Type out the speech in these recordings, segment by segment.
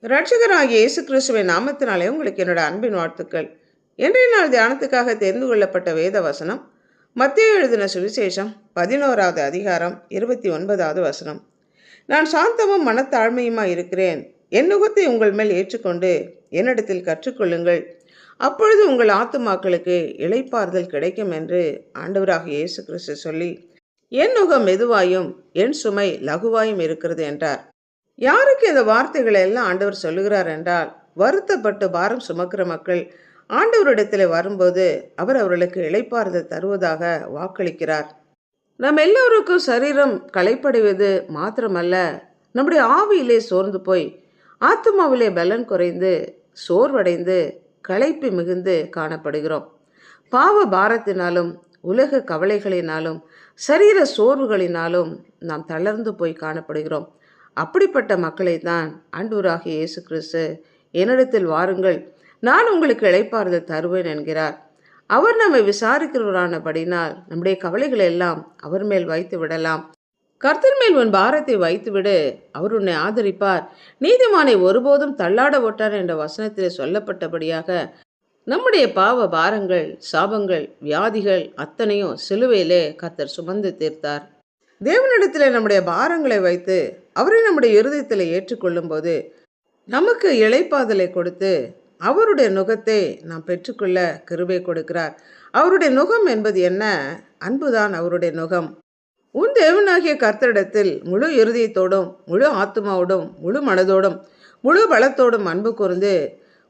இரட்சகராகிய இயேசு கிறிஸ்துவின் நாமத்தினாலே உங்களுக்கு என்னோட அன்பின் வாழ்த்துக்கள். இன்றைய நாள் தியானத்துக்காக தெரிந்து கொள்ளப்பட்ட வேத வசனம் மத்தேயு எழுதின சுவிசேஷம் 11வது அதிகாரம் 29வது வசனம். நான் சாந்தமும் மனத்தாழ்மையுமாய் இருக்கிறேன். என் நுகத்தை உங்கள் மேல் ஏற்றுக்கொண்டு என்னிடத்தில் கற்றுக்கொள்ளுங்கள். அப்பொழுது உங்கள் ஆத்துமாக்களுக்கு இளைப்பாறுதல் கிடைக்கும் என்று ஆண்டவராகிய இயேசு கிறிஸ்து சொல்லி, என் நுகம் மெதுவாயும் என் சுமை லகுவாயும் இருக்கிறது என்றார். யாருக்கு இந்த வார்த்தைகளை எல்லாம் ஆண்டவர் சொல்லுகிறார் என்றால், வருத்தப்பட்டு பாரம் சுமக்கிற மக்கள் ஆண்டவரிடத்தில் வரும்போது அவர் அவர்களுக்கு இளைப்பாறுதல் தருவதாக வாக்களிக்கிறார். நம் எல்லோருக்கும் சரீரம் களைப்படைவது மாத்திரமல்ல, நம்முடைய ஆவியிலே சோர்ந்து போய் ஆத்மாவிலே பலன் குறைந்து சோர்வடைந்து களைப்பு மிகுந்து காணப்படுகிறோம். பாவ பாரத்தினாலும் உலக கவலைகளினாலும் சரீர சோர்வுகளினாலும் நாம் தளர்ந்து போய் காணப்படுகிறோம். அப்படிப்பட்ட மக்களை தான் ஆண்டவராகிய இயேசு கிறிஸ்து என்னிடத்தில் வாருங்கள், நான் உங்களுக்கு இளைப்பாறுதல் தருவேன் என்கிறார். அவர் நம்மை விசாரிக்கிறவரானபடினால் நம்முடைய கவலைகளை எல்லாம் அவர் மேல் வைத்து விடலாம். கர்த்தர் மேல் உன் பாரத்தை வைத்துவிடு, அவர் உன்னை ஆதரிப்பார். நீதிமானை ஒருபோதும் தள்ளாட ஓட்டார் என்ற வசனத்தில் சொல்லப்பட்டபடியாக நம்முடைய பாவ பாரங்கள், சாபங்கள், வியாதிகள் அத்தனையும் சிலுவையிலே கர்த்தர் சுமந்து தீர்த்தார். தேவனிடத்தில் நம்முடைய பாரங்களை வைத்து அவரை நம்முடைய இருதயத்தில் ஏற்றுக்கொள்ளும் போது நமக்கு இளைப்பாறுதலை கொடுத்து அவருடைய நுகத்தை நாம் பெற்றுக்கொள்ள கிருபை கொடுக்கிறார். அவருடைய நுகம் என்பது என்ன? அன்புதான் அவருடைய நுகம். உன் தேவனாகிய கர்த்தரிடத்தில் முழு இருதயத்தோடும் முழு ஆத்மாவோடும் முழு மனதோடும் முழு பலத்தோடும் அன்பு கூர்ந்து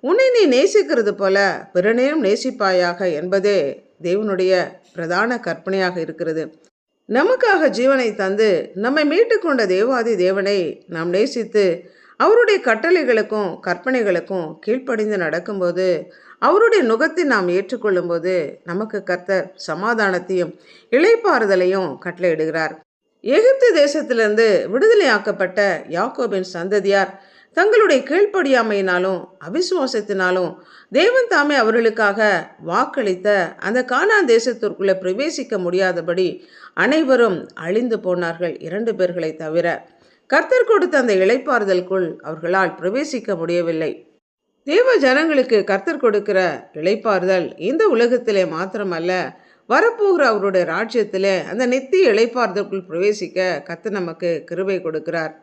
உன்னை நீ நேசிக்கிறது போல பிறனையும் நேசிப்பாயாக என்பதே தேவனுடைய பிரதான கற்பனையாக இருக்கிறது. நமக்காக ஜீவனை தந்து நம்மை மீட்டு கொண்ட தேவாதி தேவனை நாம் நேசித்து அவருடைய கட்டளைகளுக்கும் கற்பனைகளுக்கும் கீழ்ப்படிந்து நடக்கும்போது, அவருடைய நுகத்தை நாம் ஏற்றுக்கொள்ளும் போது நமக்கு கர்த்தர் சமாதானத்தையும் இளைப்பாறுதலையும் கட்டளையிடுகிறார். எகிப்து தேசத்திலிருந்து விடுதலையாக்கப்பட்ட யாக்கோபின் சந்ததியார் தங்களுடைய கீழ்ப்படியாமையினாலும் அவிசுவாசத்தினாலும் தேவன் தாமே அவர்களுக்காக வாக்களித்த அந்த கானான் தேசத்திற்குள்ளே பிரவேசிக்க முடியாதபடி அனைவரும் அழிந்து போனார்கள், 2 பேர்களை தவிர. கர்த்தர் கொடுத்த அந்த இளைப்பாறுதலுக்குள் அவர்களால் பிரவேசிக்க முடியவில்லை. தேவ ஜனங்களுக்கு கர்த்தர் கொடுக்கிற இளைப்பாறுதல் இந்த உலகத்திலே மாத்திரமல்ல, வரப்போகிற அவருடைய ராஜ்யத்திலே அந்த நித்திய இளைப்பாறுதலுக்குள் பிரவேசிக்க கர்த்தர் நமக்கு கிருபை கொடுக்கிறார்.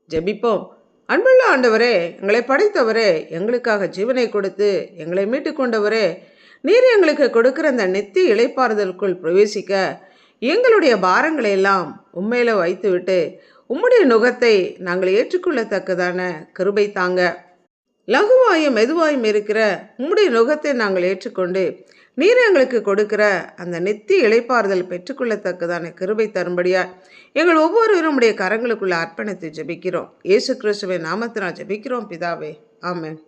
ஜெபிப்போம். அன்புள்ள ஆண்டவரே, எங்களை படைத்தவரே, எங்களுக்காக ஜீவனை கொடுத்து எங்களை மீட்டு கொண்டவரே, நீர் எங்களுக்கு கொடுக்கிற அந்த நித்திய இளைப்பாறுதலுக்குள் பிரவேசிக்க எங்களுடைய பாரங்களை எல்லாம் உண்மையில வைத்துவிட்டு உம்முடைய நுகத்தை நாங்கள் ஏற்றுக்கொள்ளத்தக்கதான கிருபை தாங்க. லகுவாயும் மெதுவாயும் இருக்கிற உம்முடைய நுகத்தை நாங்கள் ஏற்றுக்கொண்டு நீர் எங்களுக்கு கொடுக்கிற அந்த நித்திய இளைப்பாறுதல் பெற்றுக்கொள்ளத்தக்கதான கிருபை தரும்படியா எங்கள் ஒவ்வொருவரும் உடைய கரங்களுக்குள்ள அர்ப்பணித்து ஜெபிக்கிறோம். இயேசு கிறிஸ்துவின் நாமத்தினால் ஜெபிக்கிறோம் பிதாவே, ஆமென்.